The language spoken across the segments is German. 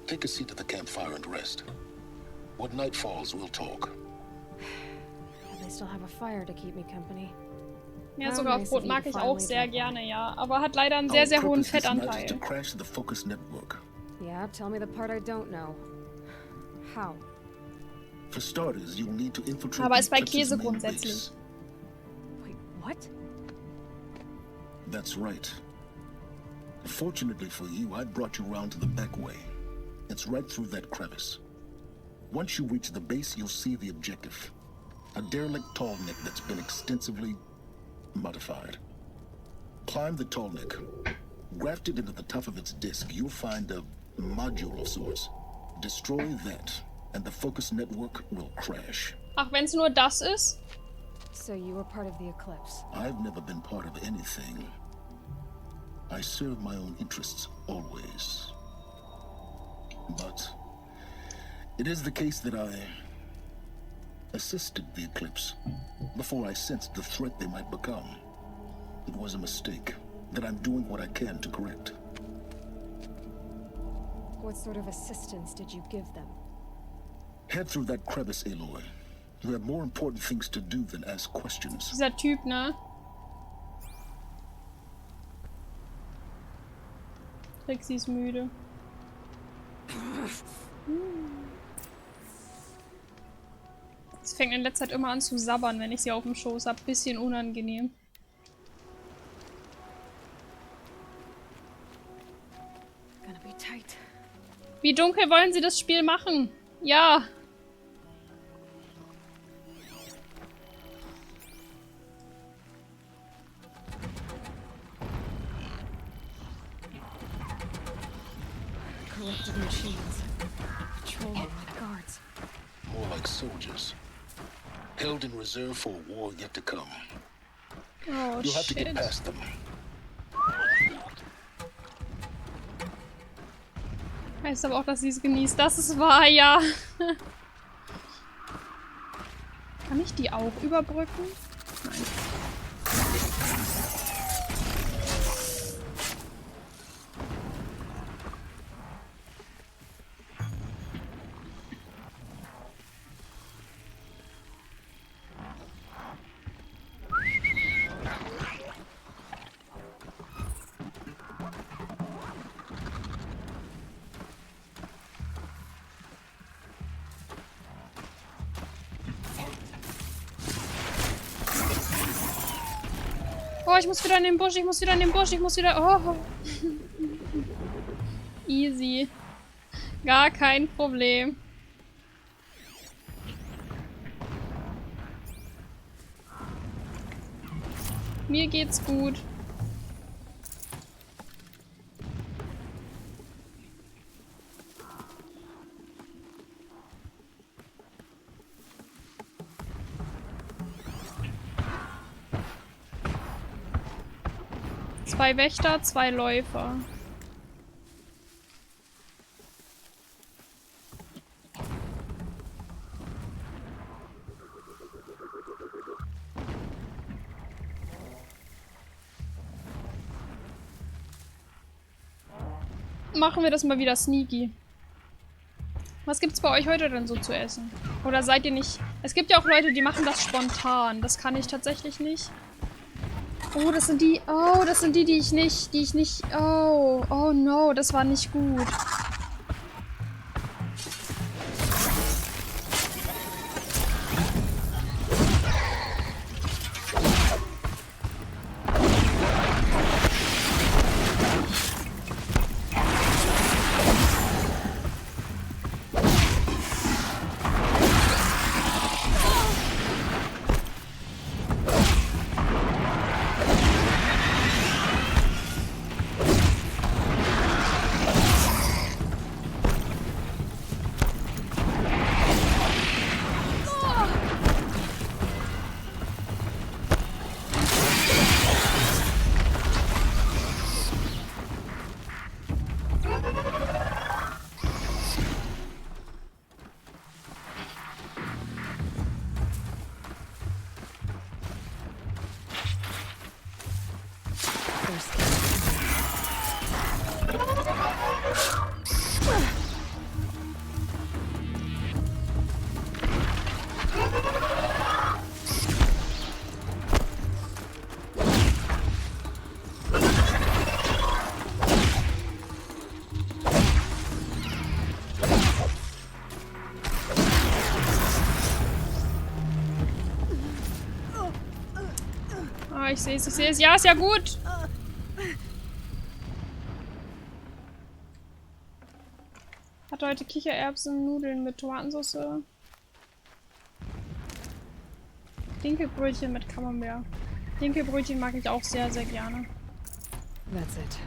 Take a seat at the campfire and rest. When night falls, we'll talk. They still have a fire to keep me company. Ja, sogar Brot mag ich auch sehr gerne, ja. Aber hat leider einen sehr, sehr hohen Fettanteil. Yeah, tell me the part I don't know. How? For starters, you'll need to infiltrate. Aber ist bei Käse grundsätzlich. Wait, what? That's right. Fortunately for you, I brought you around to the back way. It's right through that crevice. Once you reach the base, you'll see the objective. A derelict tall neck that's been extensively modified. Climb the tall neck. Grafted into the top of its disc, you'll find a module of sorts. Destroy that, and the focus network will crash. Ach, wenn's nur das ist? So you were part of the eclipse. I've never been part of anything. I serve my own interests always. But it is the case that I assisted the eclipse before I sensed the threat they might become. It was a mistake that I'm doing what I can to correct. What sort of assistance did you give them? Head through that crevice, Aloy. You have more important things to do than ask questions. Dieser Typ, ne? Trixie ist müde. Es fängt in letzter Zeit immer an zu sabbern, wenn ich sie auf dem Schoß habe. Bisschen unangenehm. Gonna be tight. Wie dunkel wollen Sie das Spiel machen? Ja. Corrupted machines. Patrolmen like guards. More like soldiers. Held in reserve for a war yet to come. Oh, You'll have to shit. get past them. Heißt aber auch, dass sie es genießt. Das ist wahr, ja. Kann ich die auch überbrücken? Nein. Oh, ich muss wieder in den Busch, ich muss wieder in den Busch, ich muss wieder... Oh. Easy. Gar kein Problem. Mir geht's gut. Zwei Wächter, zwei Läufer. Machen wir das mal wieder sneaky. Was gibt's bei euch heute denn so zu essen? Oder seid ihr nicht... Es gibt ja auch Leute, die machen das spontan. Das kann ich tatsächlich nicht. Oh, das sind die... Oh, das sind die, die ich nicht... Oh, oh no, das war nicht gut. Ah, ich sehe es, ich sehe es. Ja, ist ja gut. Hat heute Kichererbsen, Nudeln mit Tomatensauce. Dinkelbrötchen mit Camembert. Dinkelbrötchen mag ich auch sehr, sehr gerne. That's it.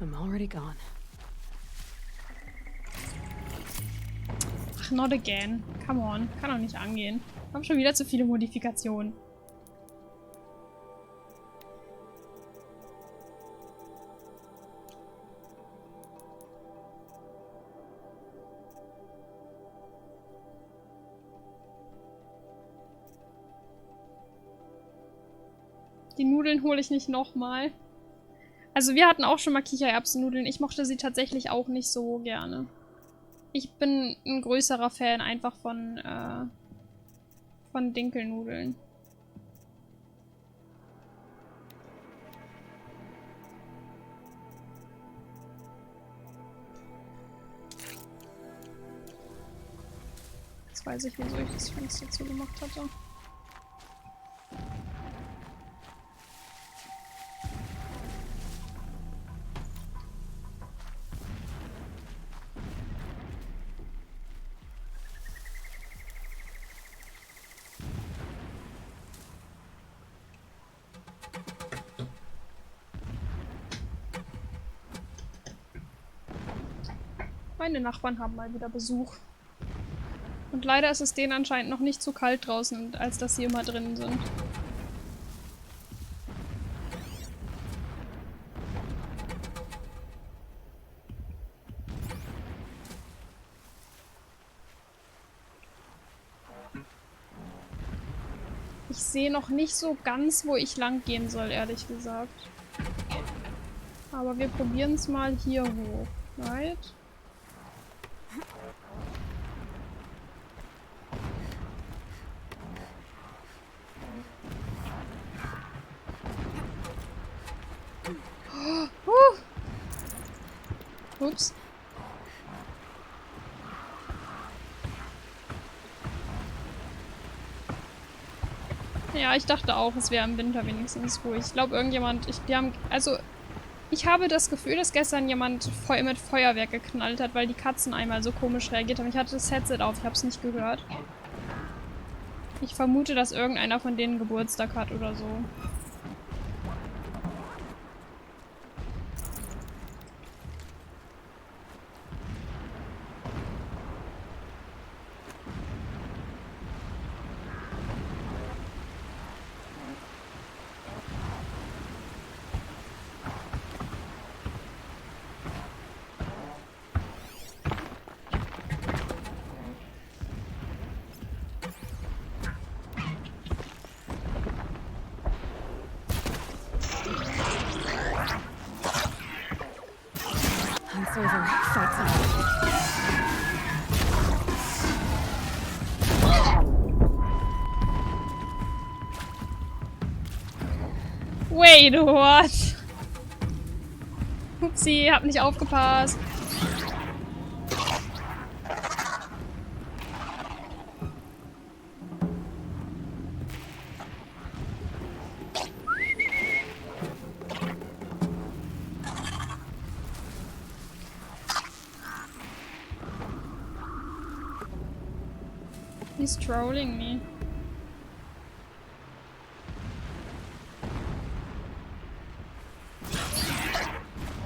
I'm already gone. Ach, not again. Come on. Kann doch nicht angehen. Wir haben schon wieder zu viele Modifikationen. Die Nudeln hole ich nicht nochmal. Also wir hatten auch schon mal Kichererbsennudeln. Ich mochte sie tatsächlich auch nicht so gerne. Ich bin ein größerer Fan einfach von Dinkelnudeln. Jetzt weiß ich, wieso ich das Fenster zugemacht hatte. Meine Nachbarn haben mal wieder Besuch. Und leider ist es denen anscheinend noch nicht zu kalt draußen, als dass sie immer drinnen sind. Ich sehe noch nicht so ganz, wo ich lang gehen soll, ehrlich gesagt. Aber wir probieren es mal hier hoch. Right? Ups. Ja, ich dachte auch, es wäre im Winter wenigstens ruhig. Ich glaube, ich habe das Gefühl, dass gestern jemand mit Feuerwerk geknallt hat, weil die Katzen einmal so komisch reagiert haben. Ich hatte das Headset auf, ich habe es nicht gehört. Ich vermute, dass irgendeiner von denen Geburtstag hat oder so. It's over. Fight's over. Wait, what? Upsi, hab nicht aufgepasst. He's trolling me.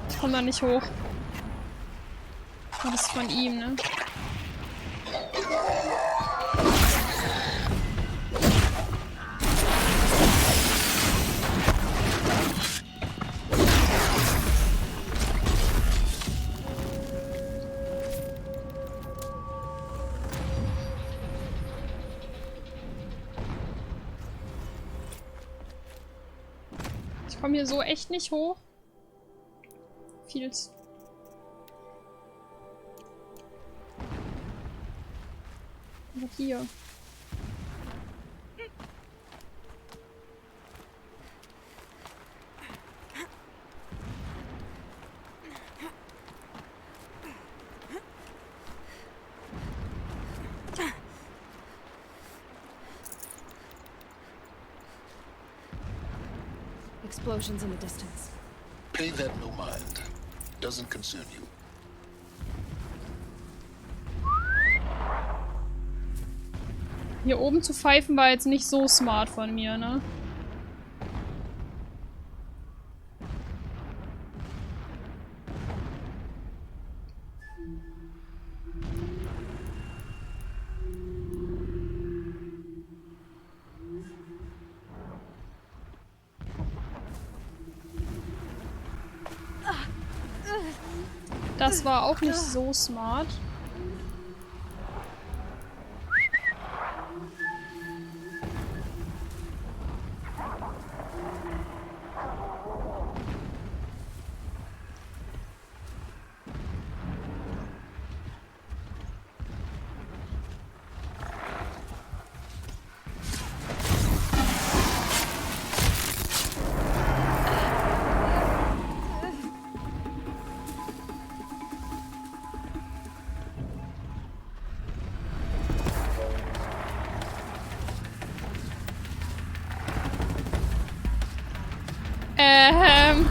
Ich komm da nicht hoch. Oh, das ist von ihm, ne? Ich komme hier so echt nicht hoch. Viel's. Aber hier. Explosions in the distance. Pay that no mind. Doesn't concern you. Hier oben zu pfeifen war jetzt nicht so smart von mir, ne? Das war auch nicht so smart. Ähm.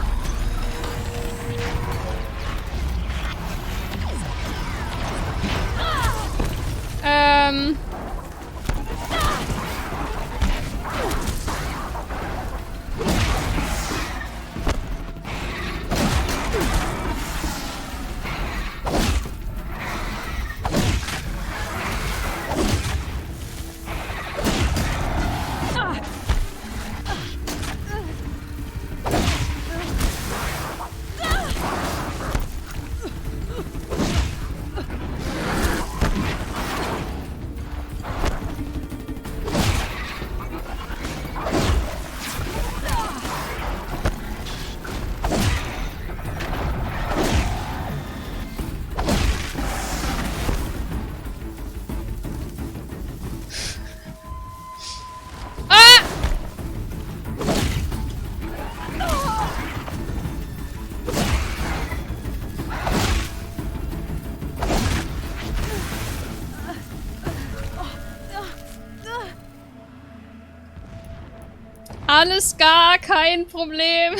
Alles gar kein Problem.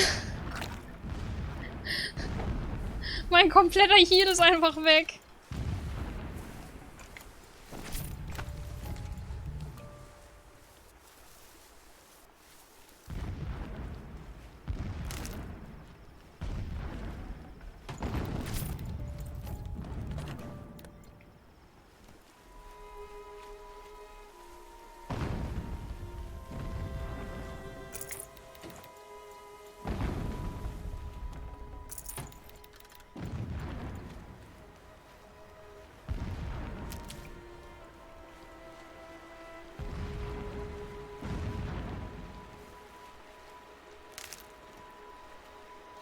Mein kompletter Heal ist einfach weg.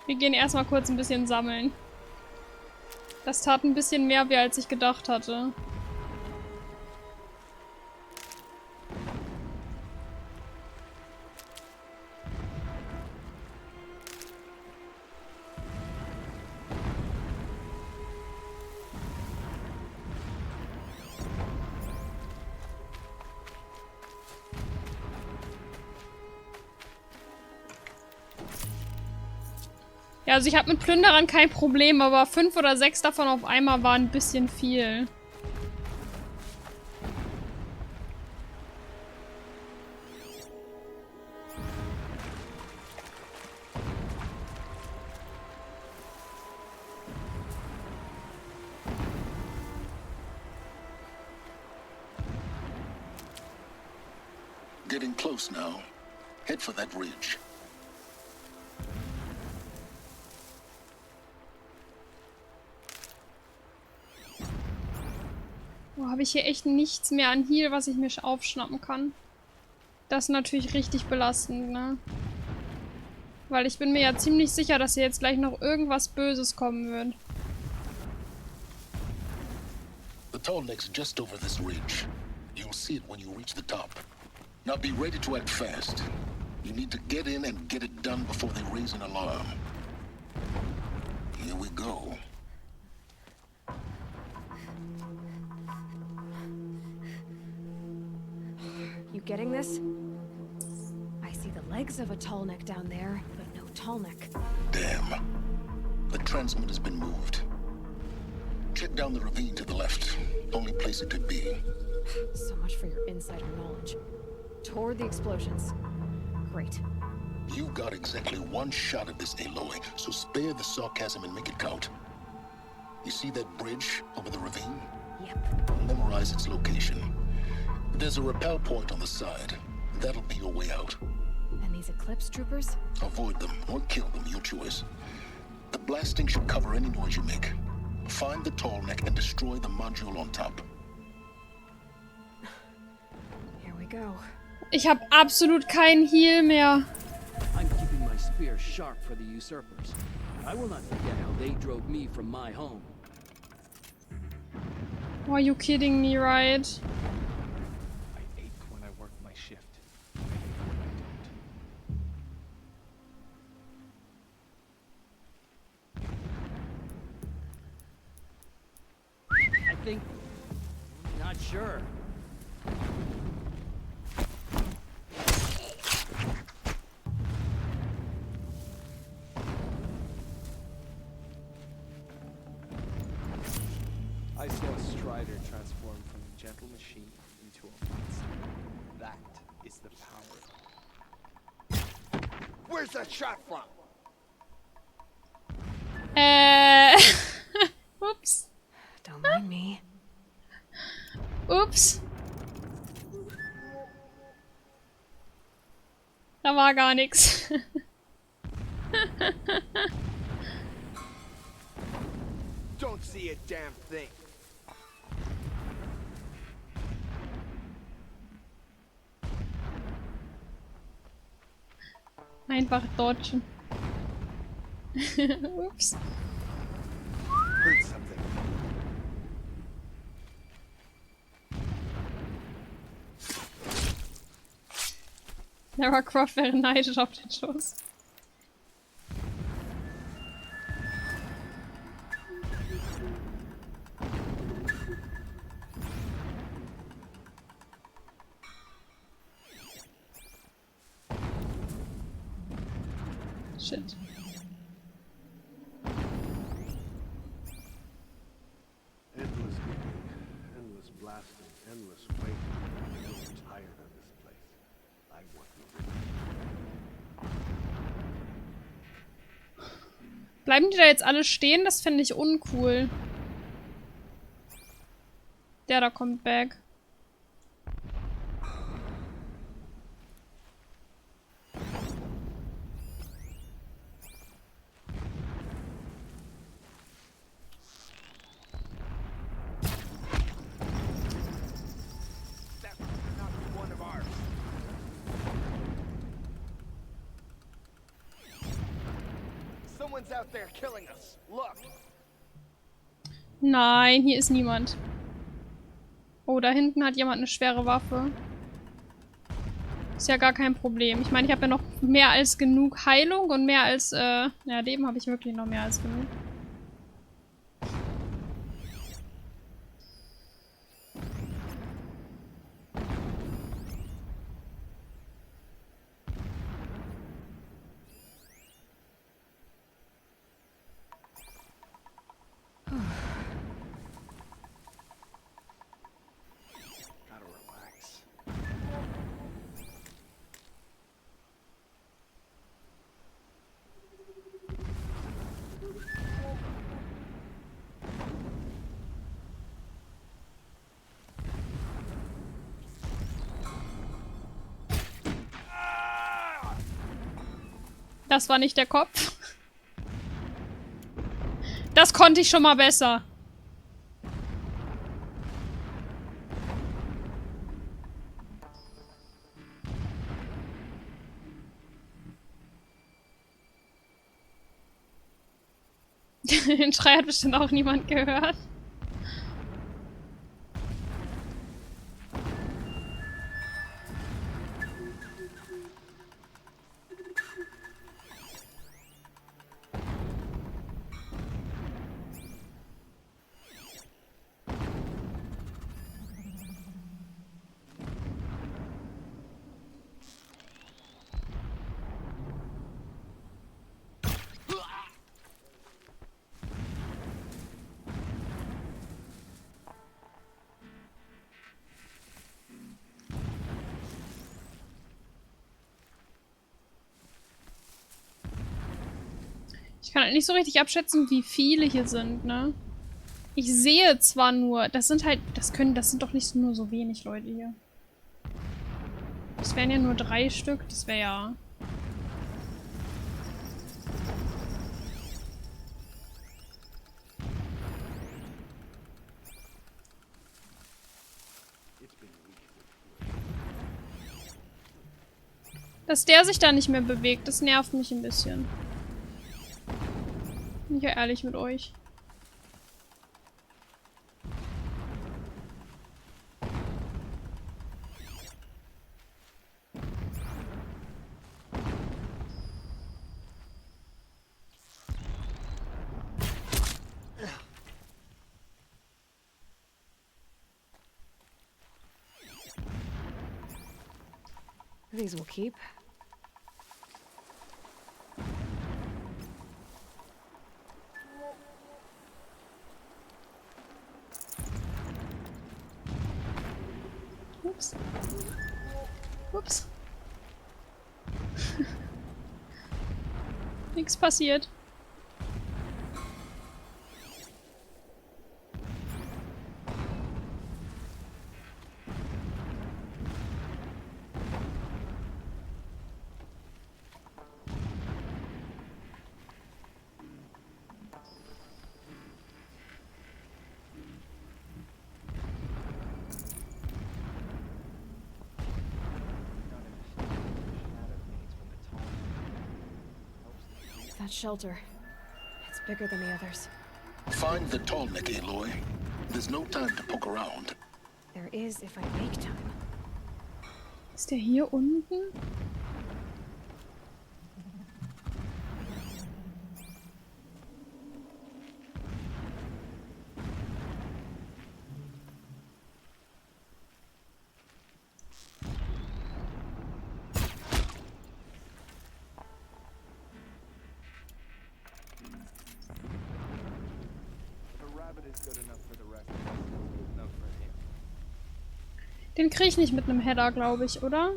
Wir gehen erstmal kurz ein bisschen sammeln. Das tat ein bisschen mehr weh, als ich gedacht hatte. Ja, also ich habe mit Plünderern kein Problem, aber 5 oder 6 davon auf einmal waren ein bisschen viel. Getting close now. Head for that ridge. Oh, habe ich hier echt nichts mehr an Heal, was ich mir aufschnappen kann. Das ist natürlich richtig belastend, ne? Weil ich bin mir ja ziemlich sicher, dass hier jetzt gleich noch irgendwas Böses kommen wird. The tall neck's just over this ridge. You'll see it when you reach the top. Now be ready to act fast. You need to get in and get it done before they raise an alarm. Here we go. You getting this? I see the legs of a tall neck down there, but Tallneck. Damn. The transmitter has been moved. Check down the ravine to the left. Only place it could be. So much for your insider knowledge. Toward the explosions. Great. You've got exactly one shot at this, Aloy, so spare the sarcasm and make it count. You see that bridge over the ravine? Yep. Memorize its location. There's a rappel point on the side. That'll be your way out. And these Eclipse troopers? Avoid them or kill them, your choice. The blasting should cover any noise you make. Find the tall neck and destroy the module on top. Here we go. Ich habe absolut keinen Heal mehr. I'm keeping my spear sharp for the usurpers. I will not forget how they drove me from my home. Are you kidding me, right? I ache when I work my shift. I think... not sure. I saw a Strider transform from a gentle machine into a monster. That is the power. Where's that shot from? Ups. Don't mind me. Ups. Da war gar nichts. Don't see a damn thing. Einfach dodgen. Ups. Heard something. Lara Croft wäre neidisch auf den Schuss. Shit. Endless beating, endless blasting, endless waiting. I'm tired of this place. I want no Bleiben die da jetzt alle stehen? Das finde ich uncool. Der da kommt back. That better not be one of ours. Someone's out there killing us. Look. Nein, hier ist niemand. Oh, da hinten hat jemand eine schwere Waffe. Ist ja gar kein Problem. Ich meine, ich habe ja noch mehr als genug Heilung und mehr als, ja, Leben habe ich wirklich noch mehr als genug. Gotta relax. Das war nicht der Kopf. Das konnte ich schon mal besser. Den Schrei hat bestimmt auch niemand gehört. Ich kann halt nicht so richtig abschätzen, wie viele hier sind, ne? Ich sehe zwar nur, das sind halt, das sind doch nicht nur so wenig Leute hier. Das wären ja nur 3 Stück, das wäre ja... Dass der sich da nicht mehr bewegt, das nervt mich ein bisschen. Bin ich ja ehrlich mit euch. These will keep. Ups. Ups. Nichts passiert. That shelter. It's bigger than the others. Find the Tallneck, Aloy. There's no time to poke around. There is if I make time. Ist der hier unten? Den kriege ich nicht mit einem Header, glaube ich, oder?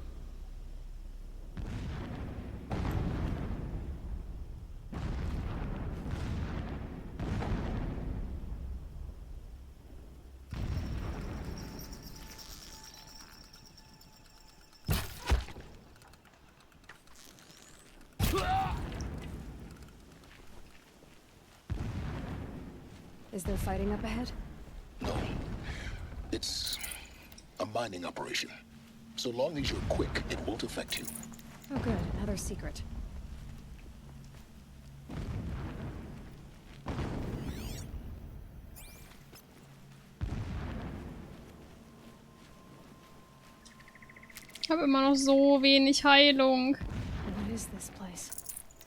Is there fighting up ahead? No. It's a mining operation. So long as you're quick, it won't affect you. Oh good, another secret. Ich habe immer noch so wenig Heilung. What is this place?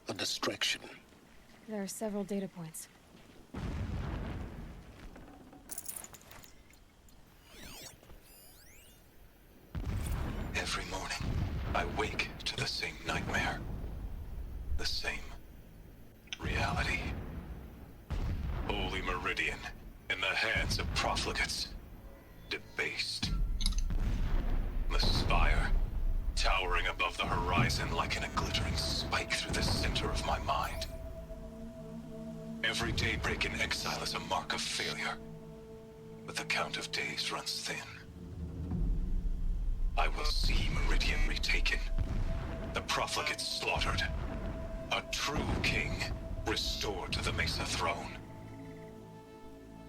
A distraction. There are several data points. Every morning, I wake to the same nightmare. The same reality. Holy Meridian, in the hands of profligates. Debased. The spire, towering above the horizon like a glittering spike through the center of my mind. Every daybreak in exile is a mark of failure, but the count of days runs thin. I will see Meridian retaken, the profligates slaughtered, a true king restored to the Mesa throne.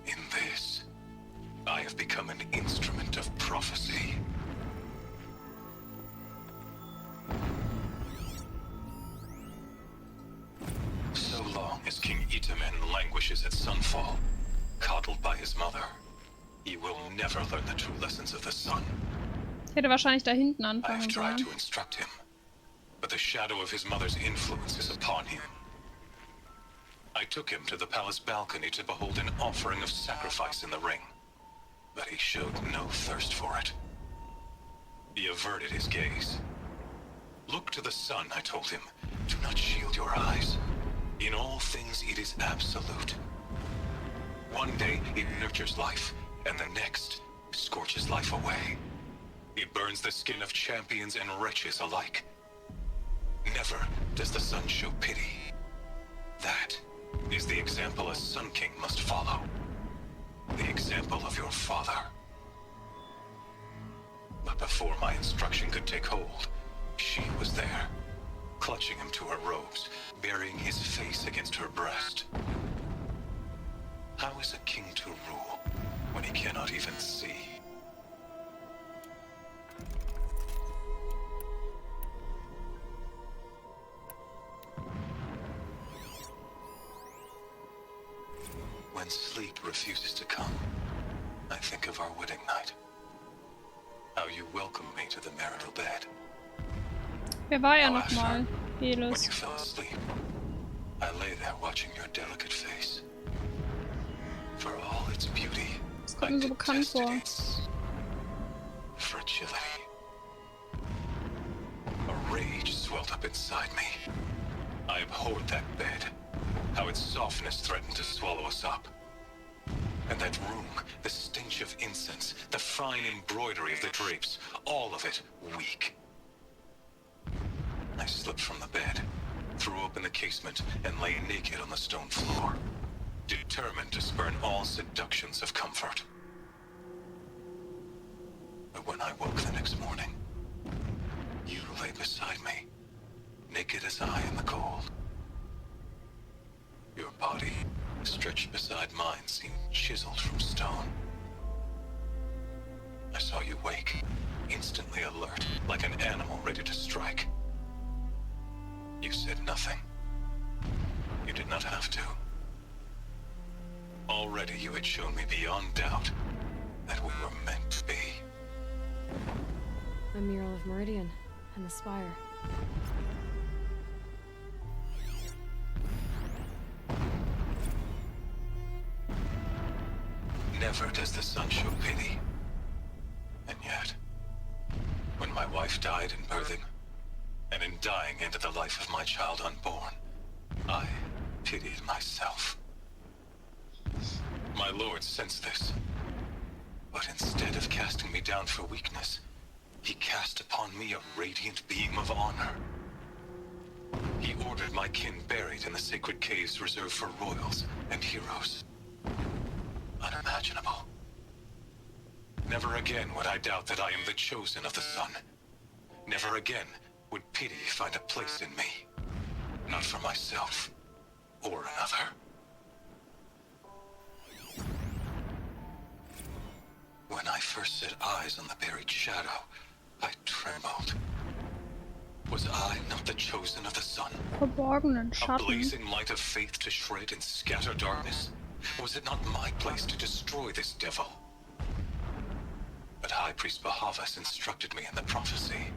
In this, I have become an instrument of prophecy. So long as King Itamen languishes at Sunfall, coddled by his mother, he will never learn the true lessons of the sun. Ich hätte wahrscheinlich da hinten I have anfangen tried sollen. to instruct him, but the shadow of his mother's influence is upon him. I took him to the palace balcony to behold an offering of sacrifice in the ring, but he showed no thirst for it. He averted his gaze. Look to the sun, I told him. Do not shield your eyes. In all things it is absolute. One day it nurtures life, and the next scorches life away. It burns the skin of champions and wretches alike. Never does the sun show pity. That is the example a Sun King must follow. The example of your father. But before my instruction could take hold, she was there, clutching him to her robes, burying his face against her breast. How is a king to rule when he cannot even see? When sleep refuses to come, I think of our wedding night. How you welcomed me to the marital bed. Wer war er How after, nochmal? when Velus. you fell asleep, I lay there watching your delicate face. For all its beauty, Das I kommt mir so bekannt detested vor. its fragility. A rage swelled up inside me. I abhorred that bed, how its softness threatened to swallow us up. And that room, the stench of incense, the fine embroidery of the drapes, all of it weak. I slipped from the bed, threw open the casement, and lay naked on the stone floor, determined to spurn all seductions of comfort. But when I woke the next morning, you lay beside me, naked as I in the cold. Your body, stretched beside mine, seemed chiseled from stone. I saw you wake, instantly alert, like an animal ready to strike. You said nothing. You did not have to. Already you had shown me beyond doubt that we were meant to be. A mural of Meridian and the spire. Never does the sun show pity. And yet, when my wife died in birthing, and in dying into the life of my child unborn, I pitied myself. My lord sensed this, but instead of casting me down for weakness, he cast upon me a radiant beam of honor. He ordered my kin buried in the sacred caves reserved for royals and heroes. Unimaginable. Never again would I doubt that I am the chosen of the sun. Never again would pity find a place in me. Not for myself or another. When I first set eyes on the buried shadow, I trembled. Was I not the chosen of the sun? Verborgenen A Schatten. blazing light of faith to shred and scatter darkness? Was it not my place to destroy this devil? But High Priest Bahavas instructed me in the prophecy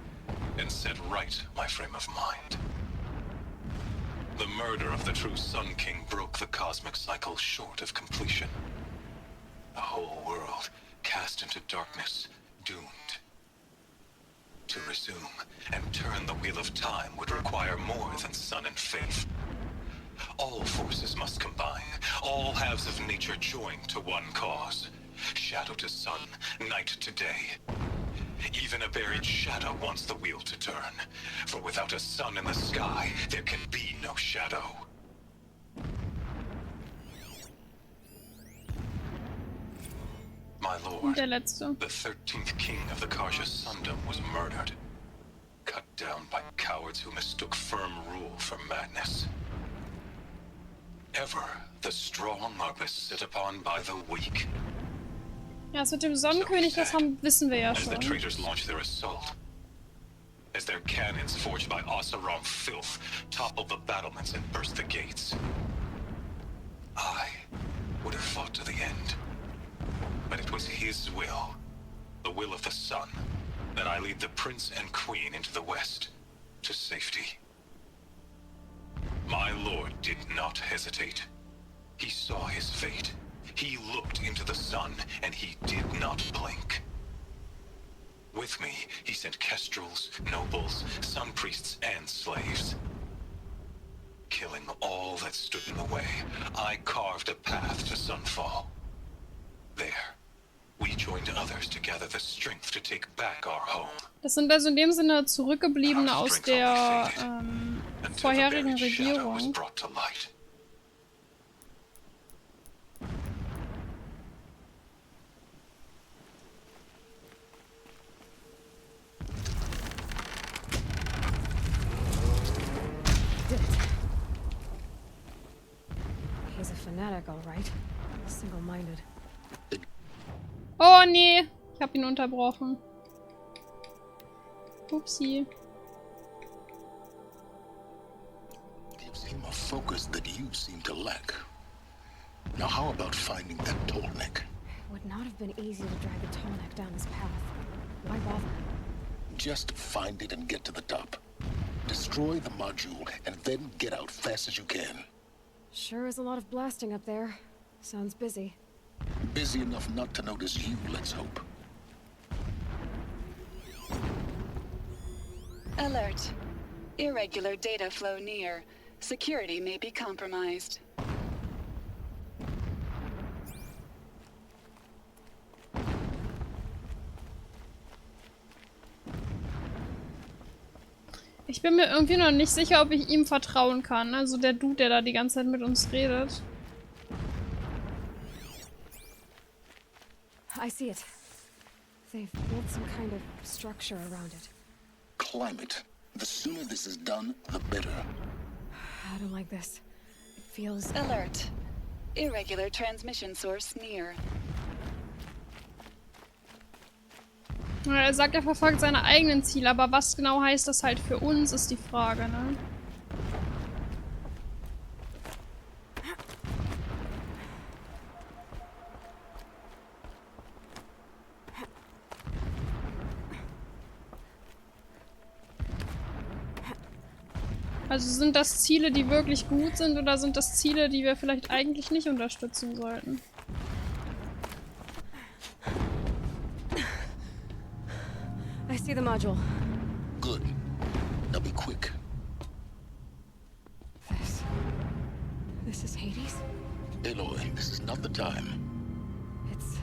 and set right my frame of mind. The murder of the true Sun King broke the cosmic cycle short of completion. The whole world cast into darkness, doomed. To resume and turn the wheel of time would require more than sun and faith. All forces must combine, all halves of nature join to one cause. Shadow to sun, night to day. Even a buried shadow wants the wheel to turn, for without a sun in the sky, there can be no shadow. My lord, Und der letzte. the 13th king of the Karja Sundom was murdered, cut down by cowards who mistook firm rule for madness. Ever the strong are beset upon by the weak. Ja, das mit dem Sonnenkönig, das wissen wir ja As the schon. traitors launch their assault, as their cannons forged by Oseram filth topple the battlements and burst the gates, I would have fought to the end. But it was his will, the will of the sun, that I lead the prince and queen into the west, to safety. My lord did not hesitate. He saw his fate. He looked into the sun, and he did not blink. With me, he sent kestrels, nobles, sun priests, and slaves. Killing all that stood in the way, I carved a path to sunfall. There, we joined others to gather the strength to take back our home. Das sind also in dem Sinne Zurückgebliebene aus der Until the vorherigen buried shadow was Regierung. brought to light. deck, all right. Single-minded. Oh nee, ich habe ihn unterbrochen. Upsi. Gives him a focus that you seem to lack. Now how about finding that tall neck? It would not have been easy to drag a tall neck down this path. Why bother? Just find it and get to the top. Destroy the module and then get out fast as you can. Sure is a lot of blasting up there. Sounds busy. Busy enough not to notice you, let's hope. Alert. Irregular data flow near. Security may be compromised. Ich bin mir irgendwie noch nicht sicher, ob ich ihm vertrauen kann. Also der Dude, der da die ganze Zeit mit uns redet. I see it. They've built some kind of structure around it. Climb it. The sooner this is done, the better. I don't like this. It feels... Alert. Irregular transmission source near. Er sagt, er verfolgt seine eigenen Ziele, aber was genau heißt das halt für uns, ist die Frage, ne? Also sind das Ziele, die wirklich gut sind, oder sind das Ziele, die wir vielleicht eigentlich nicht unterstützen sollten? I see the module. Good. Now be quick. This is Hades? Aloy, this is not the time. It's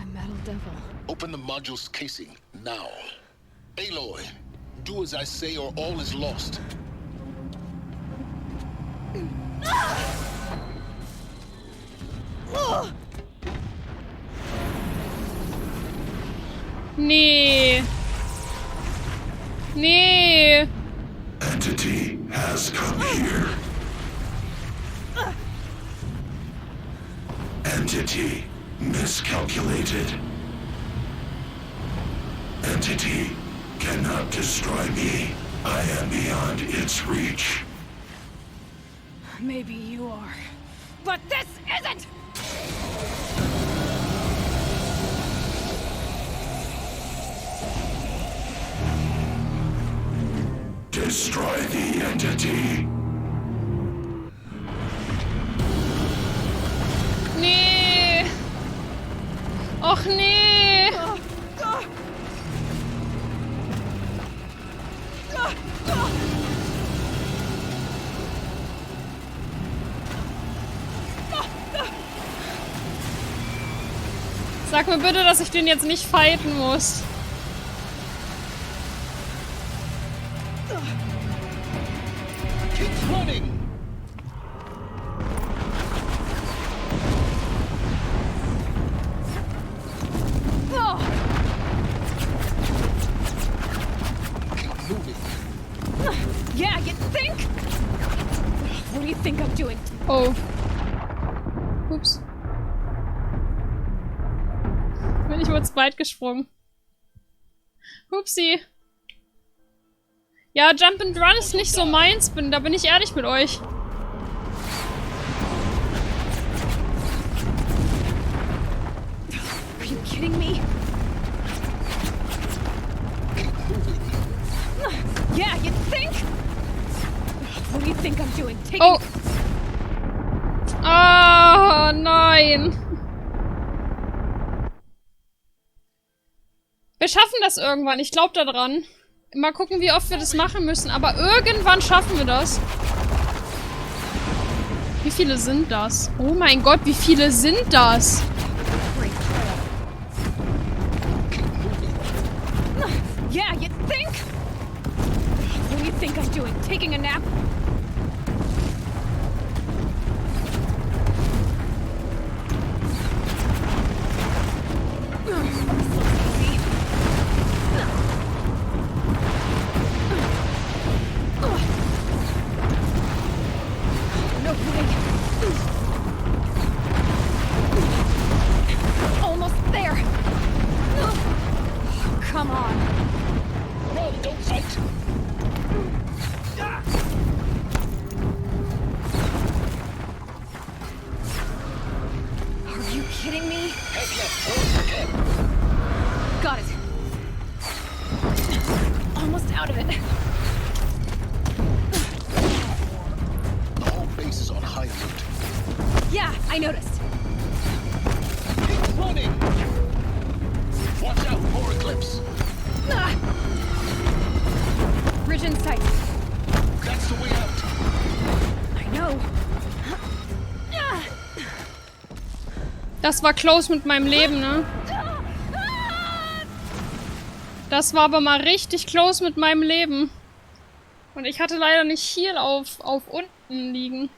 a metal devil. Open the module's casing, now. Aloy, do as I say or all is lost. Nee. Nee. Entity has come here. Entity miscalculated. Entity cannot destroy me. I am beyond its reach. Maybe you are. But this isn't! Destroy the entity. Nee. Och nee. Sag mir bitte, dass ich den jetzt nicht fighten muss. Keep running! Keep moving. Yeah, you think? What do you think I'm doing? Oh. Ups. Bin ich wohl zu weit gesprungen. Hupsi. Ja, Jump and Run ist nicht so meins, da bin ich ehrlich mit euch. Are you kidding me? Yeah, you think? What do you think I'm doing? Taking... Oh. Ah, nein. Wir schaffen das irgendwann. Ich glaube daran. Mal gucken, wie oft wir das machen müssen. Aber irgendwann schaffen wir das. Wie viele sind das? Oh mein Gott, wie viele sind das? Yeah, you think? What do you think I'm doing? Taking a nap? Got it. Almost out of it. The whole base is on high alert. Yeah, I noticed. Keep running! Watch out, more eclipse! Ah! Bridge in sight. That's the way out. I know. Ah! Das war close mit meinem Leben, ne? Das war aber mal richtig close mit meinem Leben. Und ich hatte leider nicht Heal auf unten liegen.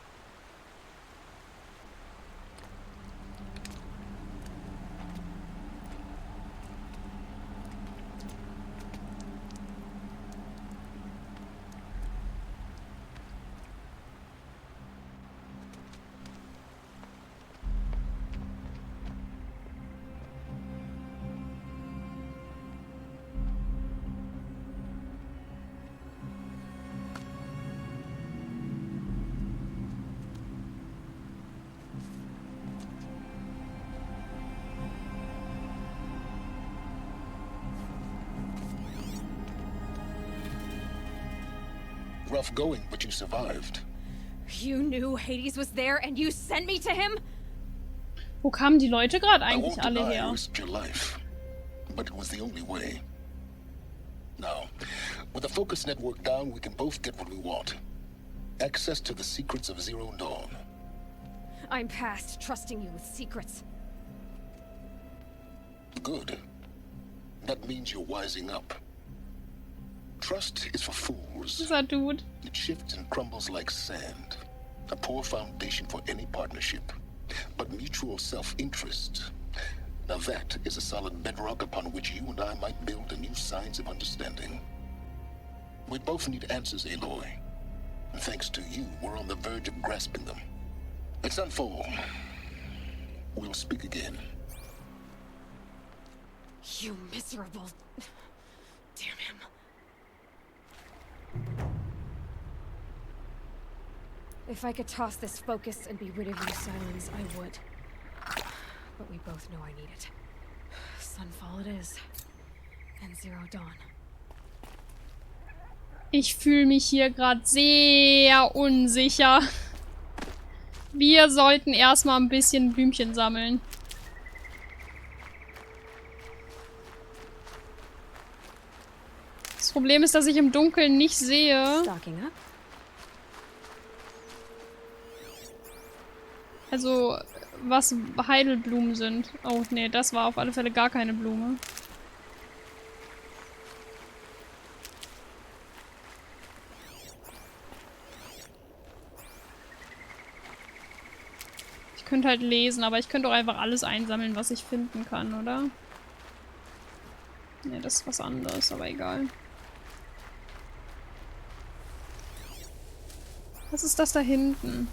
Rough going, but you survived. You knew Hades was there and you sent me to him? Wo kamen die Leute gerade I eigentlich won't alle deny you her? risked your life, but it was the only way. Now, with the focus network down, we can both get what we want. Access to the secrets of Zero Dawn. I'm past trusting you with secrets. Good. That means you're wising up. Trust is for fools. Dieser Dude. It shifts and crumbles like sand. A poor foundation for any partnership. But mutual self-interest, now that is a solid bedrock upon which you and I might build a new science of understanding. We both need answers, Aloy. And thanks to you, we're on the verge of grasping them. Let's unfold. We'll speak again. You miserable... Damn him. If I could toss this focus and be rid of you, Silence, I would. But we both know I need it. Sunfall it is. And Zero Dawn. Ich fühle mich hier gerade sehr unsicher. Wir sollten erstmal ein bisschen Blümchen sammeln. Das Problem ist, dass ich im Dunkeln nicht sehe. Stocking up. Also, was Heidelblumen sind. Oh, nee, das war auf alle Fälle gar keine Blume. Ich könnte halt lesen, aber ich könnte auch einfach alles einsammeln, was ich finden kann, oder? Nee, das ist was anderes, aber egal. Was ist das da hinten?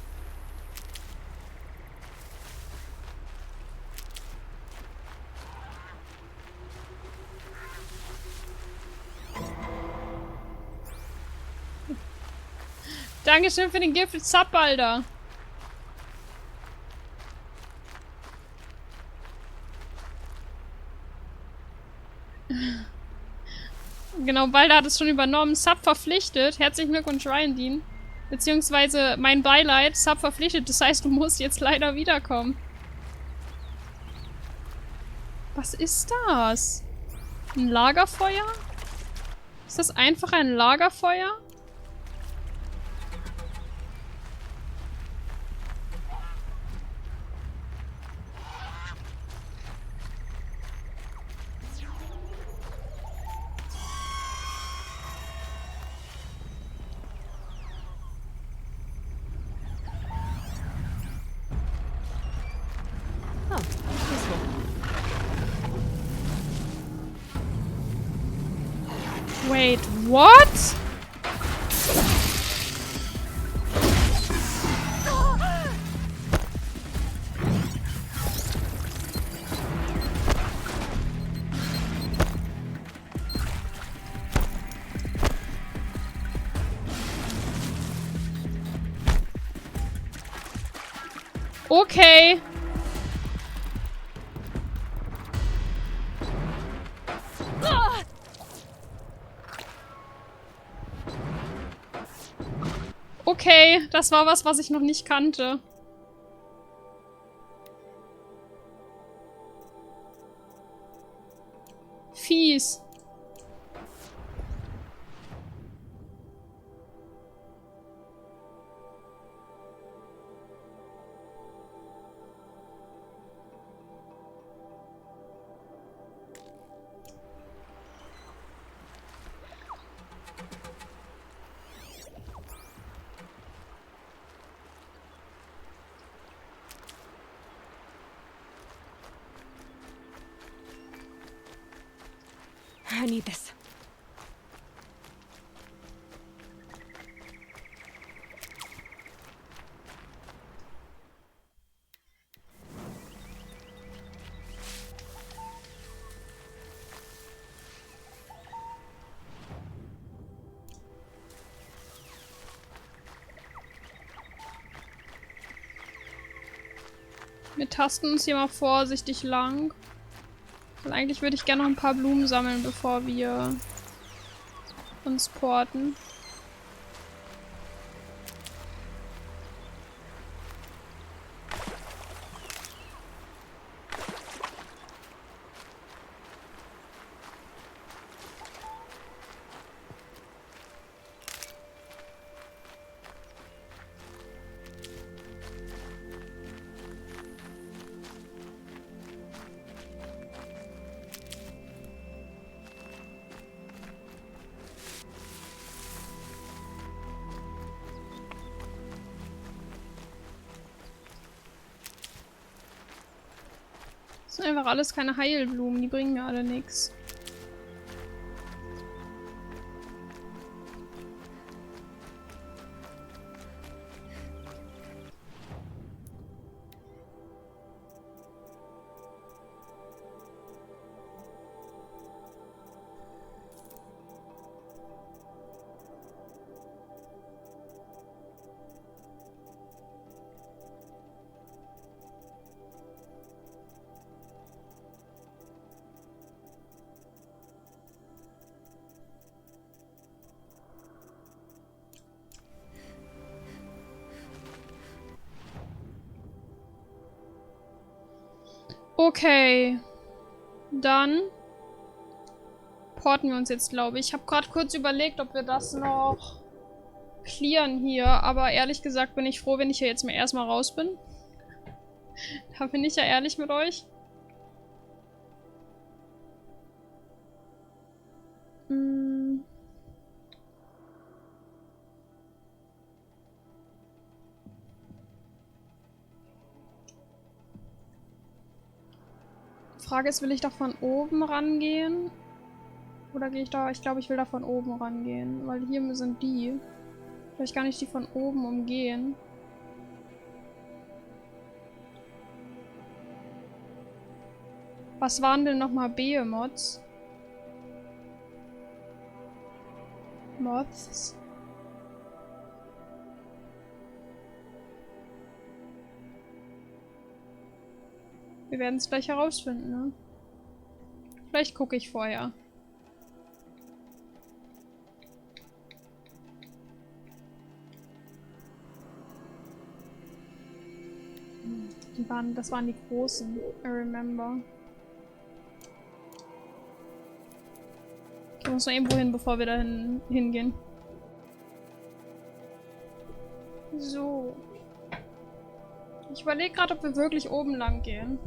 Dankeschön für den Gift Sub, Alter. Genau, Balder hat es schon übernommen. Sub verpflichtet. Herzlichen Glückwunsch, Ryan Dean. Beziehungsweise mein Beileid. Sub verpflichtet. Das heißt, du musst jetzt leider wiederkommen. Was ist das? Ein Lagerfeuer? Ist das einfach ein Lagerfeuer? Wait, what? Okay. Okay, das war was ich noch nicht kannte. Fies. I need this. Wir tasten uns hier mal vorsichtig lang. Weil eigentlich würde ich gerne noch ein paar Blumen sammeln, bevor wir uns porten. Das sind einfach alles keine Heilblumen, die bringen mir alle nichts. Okay. Dann porten wir uns jetzt, glaube ich. Ich habe gerade kurz überlegt, ob wir das noch clearen hier. Aber ehrlich gesagt bin ich froh, wenn ich hier jetzt mal erstmal raus bin. Da bin ich ja ehrlich mit euch. Die Frage ist, will ich da von oben rangehen? Oder gehe ich da... Ich glaube, ich will da von oben rangehen. Weil hier sind die. Vielleicht kann ich die von oben umgehen. Was waren denn nochmal Behemoths? Moths? Wir werden es gleich herausfinden, ne? Vielleicht gucke ich vorher. Das waren die großen. I remember. Ich muss noch irgendwo hin, bevor wir da hingehen. So. Ich überlege gerade, ob wir wirklich oben lang gehen.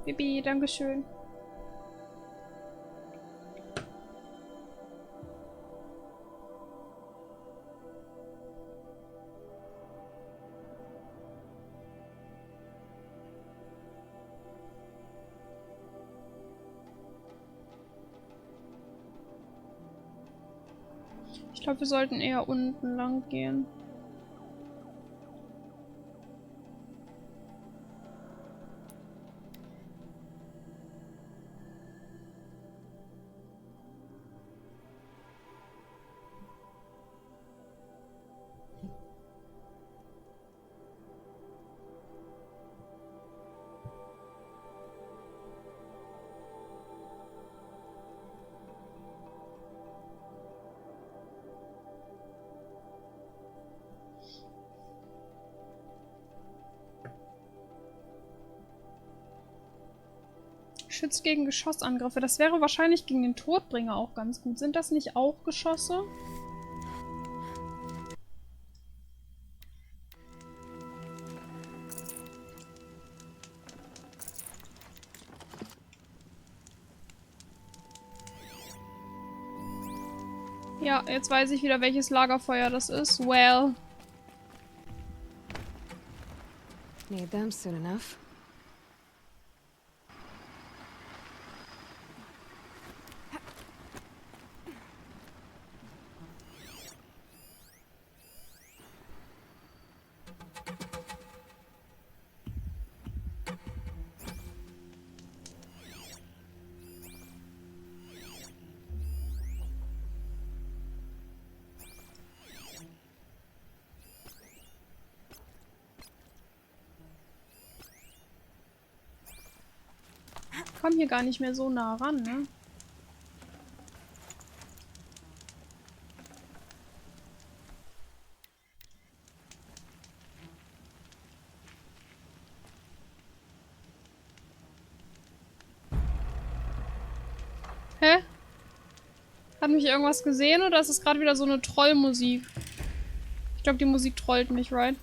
Bibi, dankeschön. Ich glaube, wir sollten eher unten lang gehen. Schützt gegen Geschossangriffe. Das wäre wahrscheinlich gegen den Todbringer auch ganz gut. Sind das nicht auch Geschosse? Ja, jetzt weiß ich wieder, welches Lagerfeuer das ist. Well. Need them soon enough. Komm hier gar nicht mehr so nah ran, ne? Hä? Hat mich irgendwas gesehen oder ist es gerade wieder so eine Trollmusik? Ich glaube, die Musik trollt mich, right?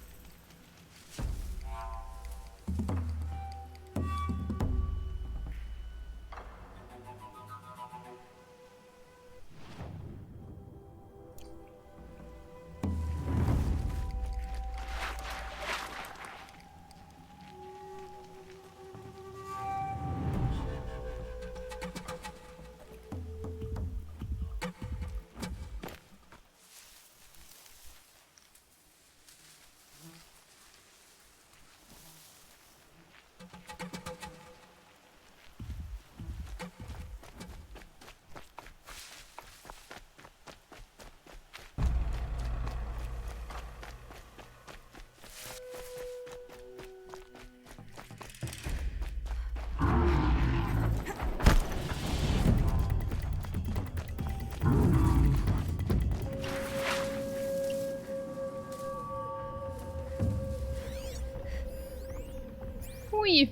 Hui.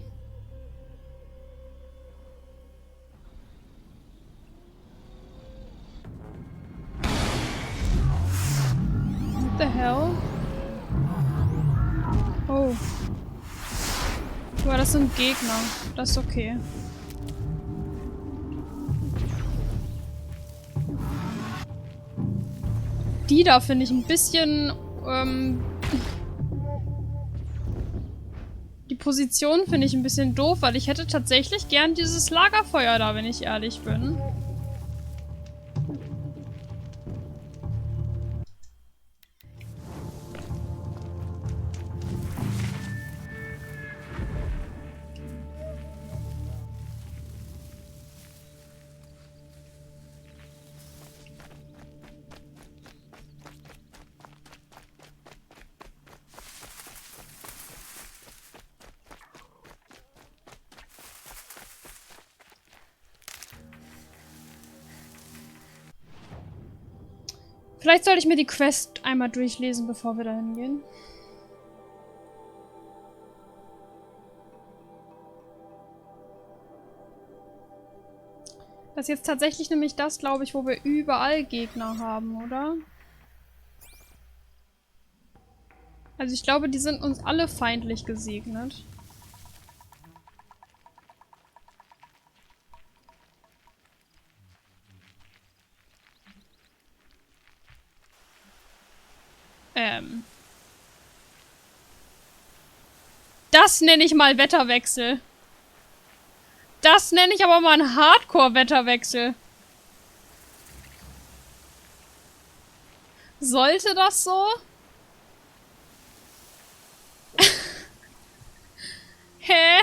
What the hell? Oh. Aber das sind Gegner. Das ist okay. Die da finde ich ein bisschen, die Position finde ich ein bisschen doof, weil ich hätte tatsächlich gern dieses Lagerfeuer da, wenn ich ehrlich bin. Vielleicht sollte ich mir die Quest einmal durchlesen, bevor wir da hingehen. Das ist jetzt tatsächlich nämlich das, glaube ich, wo wir überall Gegner haben, oder? Also ich glaube, die sind uns alle feindlich gesegnet. Das nenne ich mal Wetterwechsel. Das nenne ich aber mal einen Hardcore-Wetterwechsel. Sollte das so? Hä?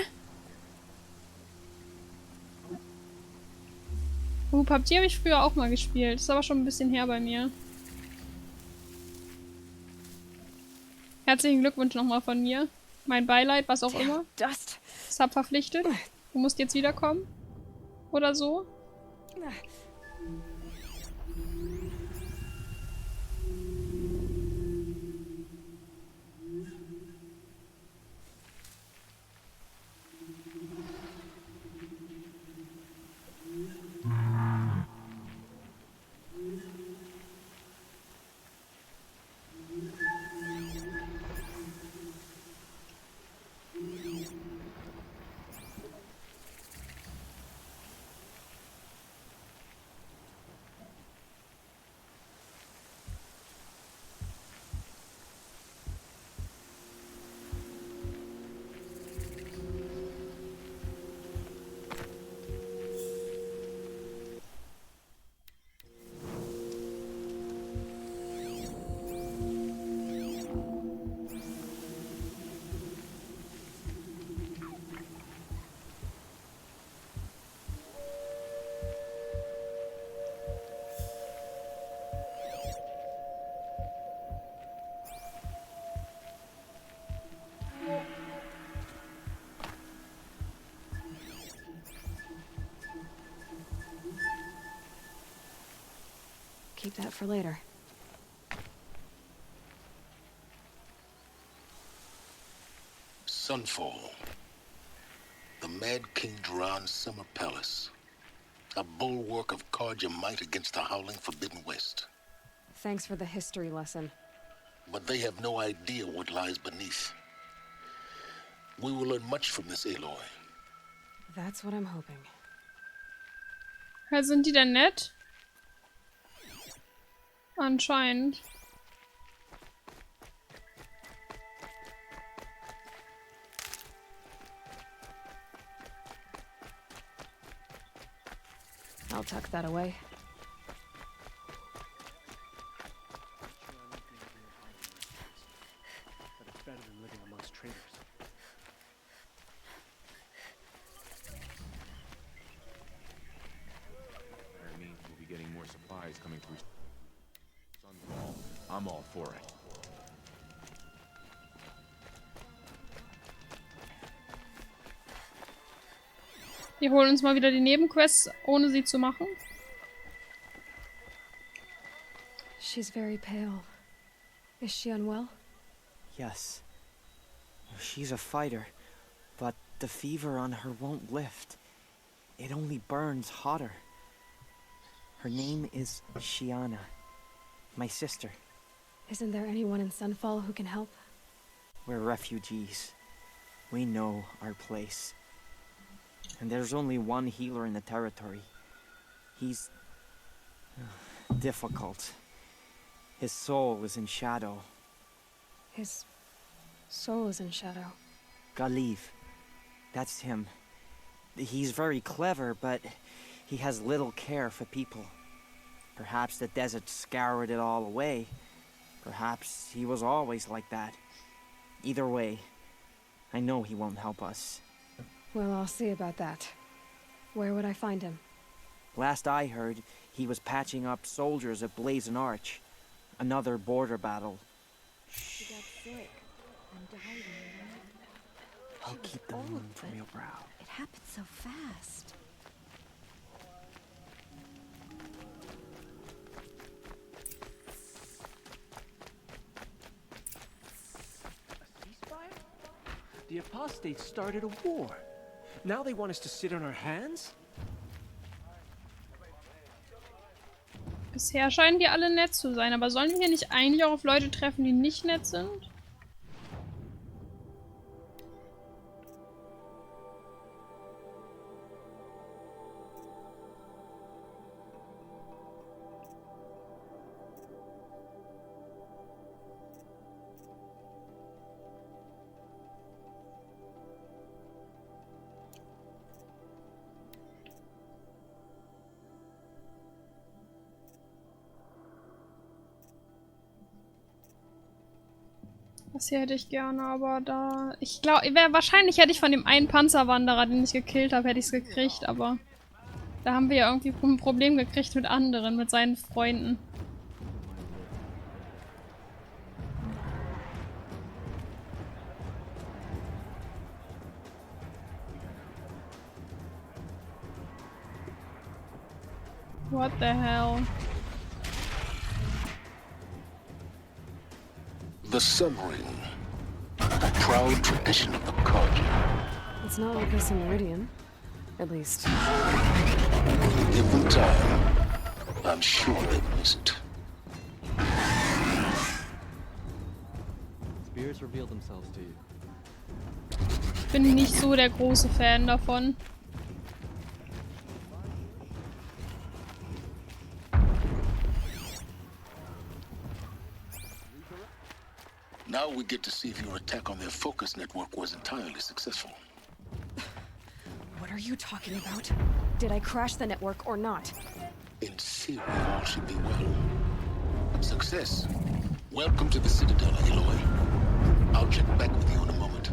PUBG habe ich früher auch mal gespielt. Ist aber schon ein bisschen her bei mir. Herzlichen Glückwunsch nochmal von mir. Mein Beileid, was auch immer. Sub verpflichtet. Du musst jetzt wiederkommen. Oder so. keep that for later. Sunfall. The Mad King Duran's summer palace. A bulwark of Carja might against the howling Forbidden West. Thanks for the history lesson. But they have no idea what lies beneath. We will learn much from this Aloy. That's what I'm hoping. Sind die denn nett? Anscheinend. I'll tuck that away. But it's better than living amongst traitors. That means we'll be getting more supplies coming through Sunfall. I'm all for it. Wir holen uns mal wieder die Nebenquests, ohne sie zu machen. She's very pale. Is she unwell? Yes. She's a fighter, but the fever on her won't lift. It only burns hotter. Her name is Shiana, my sister. Isn't there anyone in Sunfall who can help? We're refugees. We know our place. And there's only one healer in the territory. He's difficult. His soul is in shadow. His soul is in shadow. Galiv. That's him. He's very clever, but he has little care for people. Perhaps the desert scoured it all away. Perhaps he was always like that. Either way, I know he won't help us. Well, I'll see about that. Where would I find him? Last I heard, he was patching up soldiers at Blazon Arch. Another border battle. She got sick and died in the night. I'll keep the moon from your brow. It happened so fast. A ceasefire? The apostates started a war. Now they want us to sit on our hands? Bisher scheinen die alle nett zu sein, aber sollen wir hier nicht eigentlich auch auf Leute treffen, die nicht nett sind? Das hier hätte ich gerne, aber da... Ich glaube, wahrscheinlich hätte ich von dem einen Panzerwanderer, den ich gekillt habe, hätte ich es gekriegt, aber... Da haben wir ja irgendwie ein Problem gekriegt mit anderen, mit seinen Freunden. What the hell? The Sun Ring. A proud tradition of the Carja. It's not like this in Meridian. At least. Give them time. I'm sure they will listen. Spirits reveal themselves to you. Ich bin nicht so der große Fan davon. Now we get to see if your attack on their focus network was entirely successful. What are you talking about? Did I crash the network or not? In theory, all should be well. Success. Welcome to the Citadel, Aloy. I'll check back with you in a moment.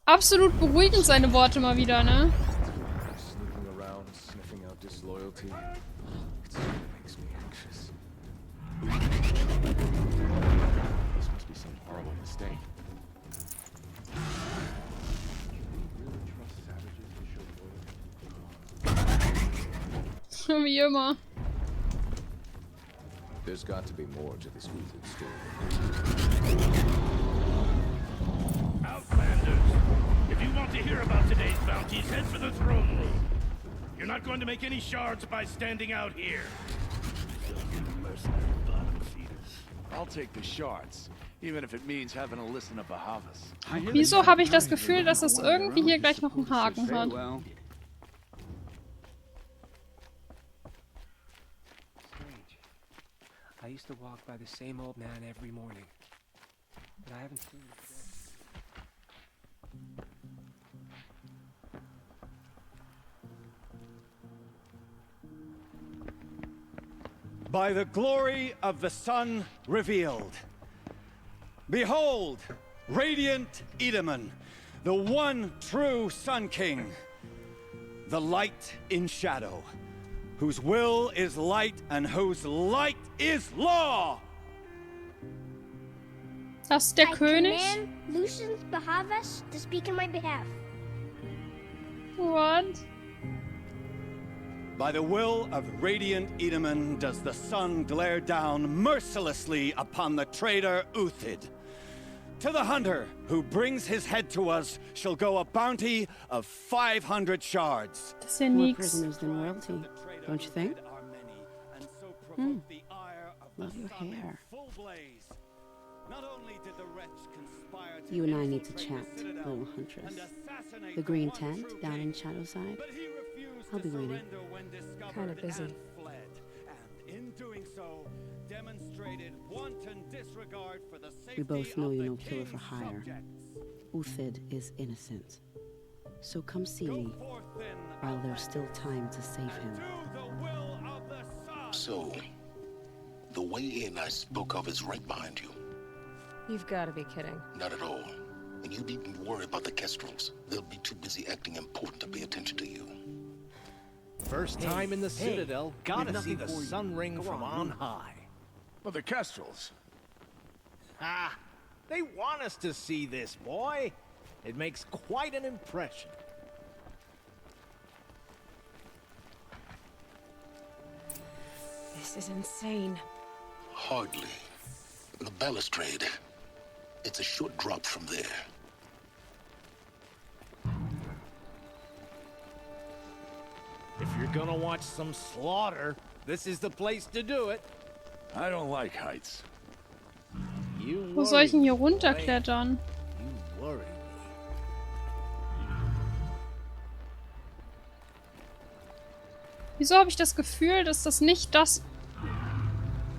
Absolut beruhigend seine Worte mal wieder, ne? Sneaking around, sniffing out disloyalty. It makes me anxious. This must be some horrible mistake. Wie immer. There's got to be more to this Uthed story. Outlanders, if you want to hear about today's bounties, head for the throne room. You're not going to make any shards by standing out here. I'll take the shards, even if it means having to listen to Bahavas. Wieso habe ich das Gefühl, dass es irgendwie hier gleich noch einen Haken hat? I used to walk by the same old man every morning, but I haven't seen him today. By the glory of the sun revealed. Behold, radiant Edaman, the one true Sun King, the light in shadow, whose will is light and whose light is law. Das ist der König? I command Lucius Bahavas to speak in my behalf. What? By the will of radiant Edaman does the sun glare down mercilessly upon the traitor Uthed. To the hunter who brings his head to us shall go a bounty of 500 shards. More prisoners than royalty, don't you think? Love your hair. You and I need to chat, little huntress. The green tent down in Shadowside. I'll be waiting. Kind of busy. In doing so, demonstrated wanton disregard for the safety We both know of you're the no killer for king's hire. subjects. Uthed is innocent. So come see me, while there's still time to save him. So, the way in I spoke of is right behind you. You've got to be kidding. Not at all. And you needn't worry about the Kestrels. They'll be too busy acting important to pay attention to you. First time in the Citadel, gotta see the sun ring from on high. Well, the Kestrels. Ah, they want us to see this, boy. It makes quite an impression. This is insane. Hardly. The balustrade. It's a short drop from there. If you're gonna watch some slaughter, this is the place to do it. I don't like heights. Wo soll ich denn hier runterklettern? You worry me. Wieso habe ich das Gefühl, dass das nicht das...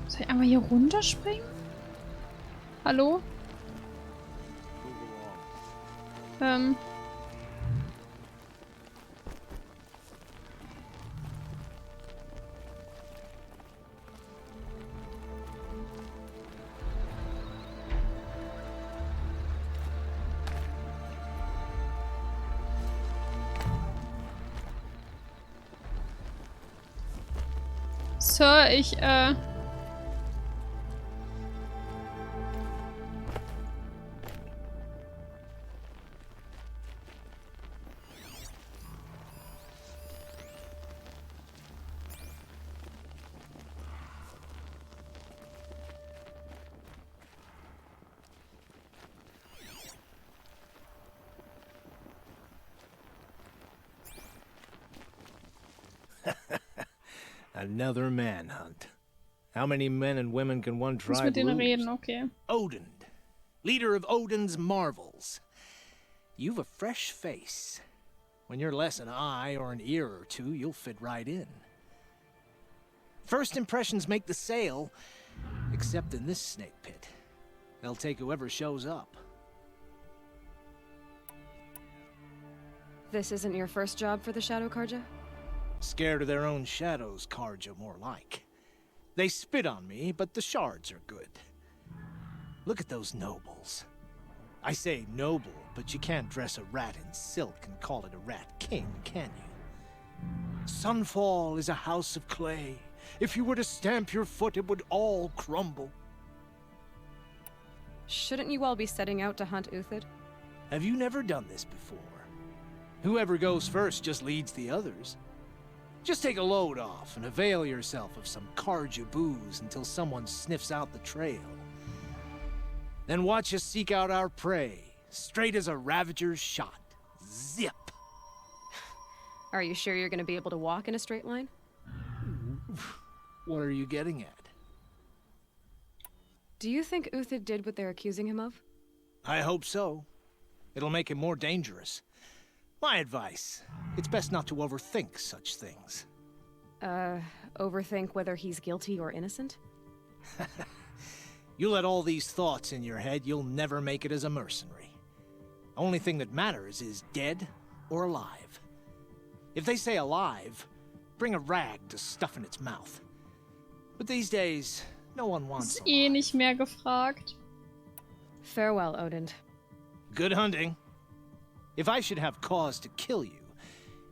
Soll ich einmal hier runterspringen? Hallo? Sir, Another manhunt. How many men and women can one muss tribe mit denen lose? reden, okay. Odin, leader of Odin's marvels. You've a fresh face. When you're less an eye or an ear or two, you'll fit right in. First impressions make the sale, except in this snake pit. They'll take whoever shows up. This isn't your first job for the Shadow Karja? Scared of their own shadows, Karja, more like. They spit on me, but the shards are good. Look at those nobles. I say noble, but you can't dress a rat in silk and call it a rat king, can you? Sunfall is a house of clay. If you were to stamp your foot, it would all crumble. Shouldn't you all be setting out to hunt Uthed? Have you never done this before? Whoever goes first just leads the others. Just take a load off and avail yourself of some Karja booze until someone sniffs out the trail. Then watch us seek out our prey, straight as a Ravager's shot. Zip! Are you sure you're gonna be able to walk in a straight line? What are you getting at? Do you think Uthid did what they're accusing him of? I hope so. It'll make him more dangerous. My advice, it's best not to overthink such things. Overthink whether he's guilty or innocent? You let all these thoughts in your head, you'll never make it as a mercenary. Only thing that matters is dead or alive. If they say alive, bring a rag to stuff in its mouth. But these days, no one wants Ist eh nicht mehr gefragt. Farewell, Odin. Good hunting. If I should have cause to kill you,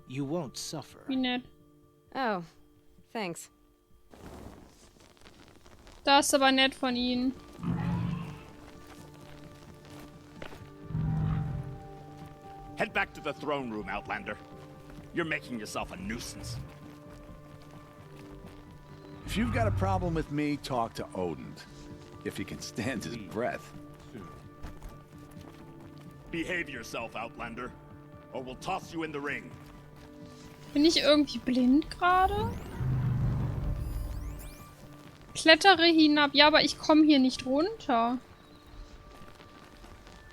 you won't suffer. Wie nett. Oh, thanks. Das ist aber nett von Ihnen. Head back to the throne room, Outlander. You're making yourself a nuisance. If you've got a problem with me, talk to Odin. If he can stand his breath. Behave yourself, Outlander, or we'll toss you in the ring. Bin ich irgendwie blind gerade? Klettere hinab. Ja, aber ich komme hier nicht runter.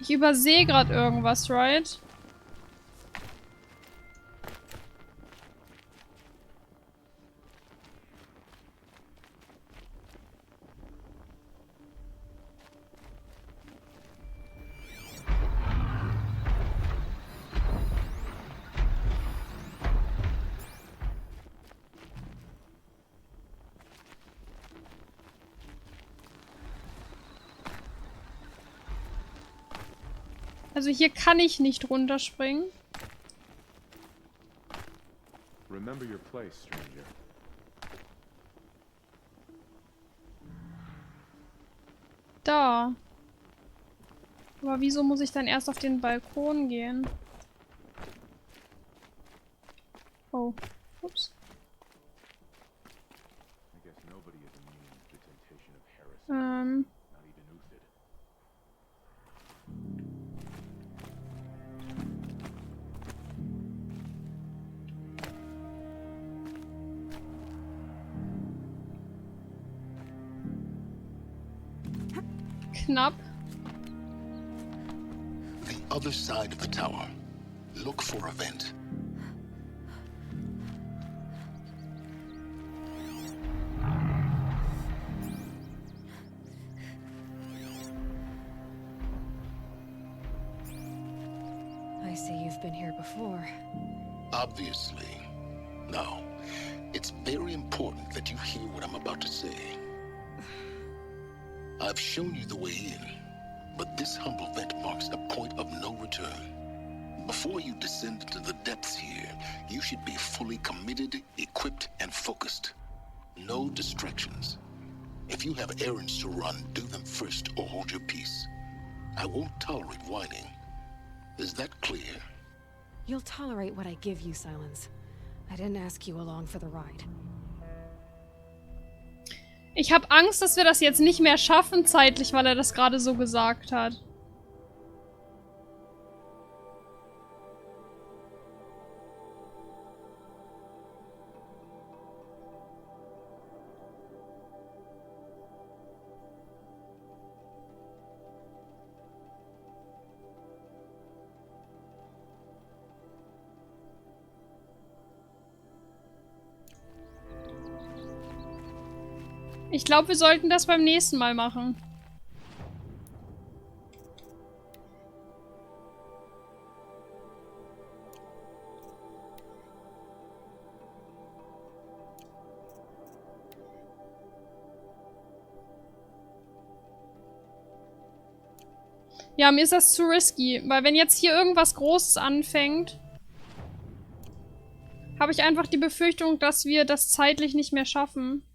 Ich übersehe gerade irgendwas, right? Also hier kann ich nicht runterspringen. Remember your place, stranger. Da. Aber wieso muss ich dann erst auf den Balkon gehen? Oh. Ups. Knapp. The other side of the tower. Look for a vent. I see you've been here before. Obviously. Now, it's very important that you hear what I'm about to say. I've shown you the way in, but this humble vent marks a point of no return. Before you descend into the depths here, you should be fully committed, equipped, and focused. No distractions. If you have errands to run, do them first or hold your peace. I won't tolerate whining. Is that clear? You'll tolerate what I give you, Silence. I didn't ask you along for the ride. Ich habe Angst, dass wir das jetzt nicht mehr schaffen zeitlich, weil er das gerade so gesagt hat. Ich glaube, wir sollten das beim nächsten Mal machen. Ja, mir ist das zu risky, weil wenn jetzt hier irgendwas Großes anfängt, habe ich einfach die Befürchtung, dass wir das zeitlich nicht mehr schaffen.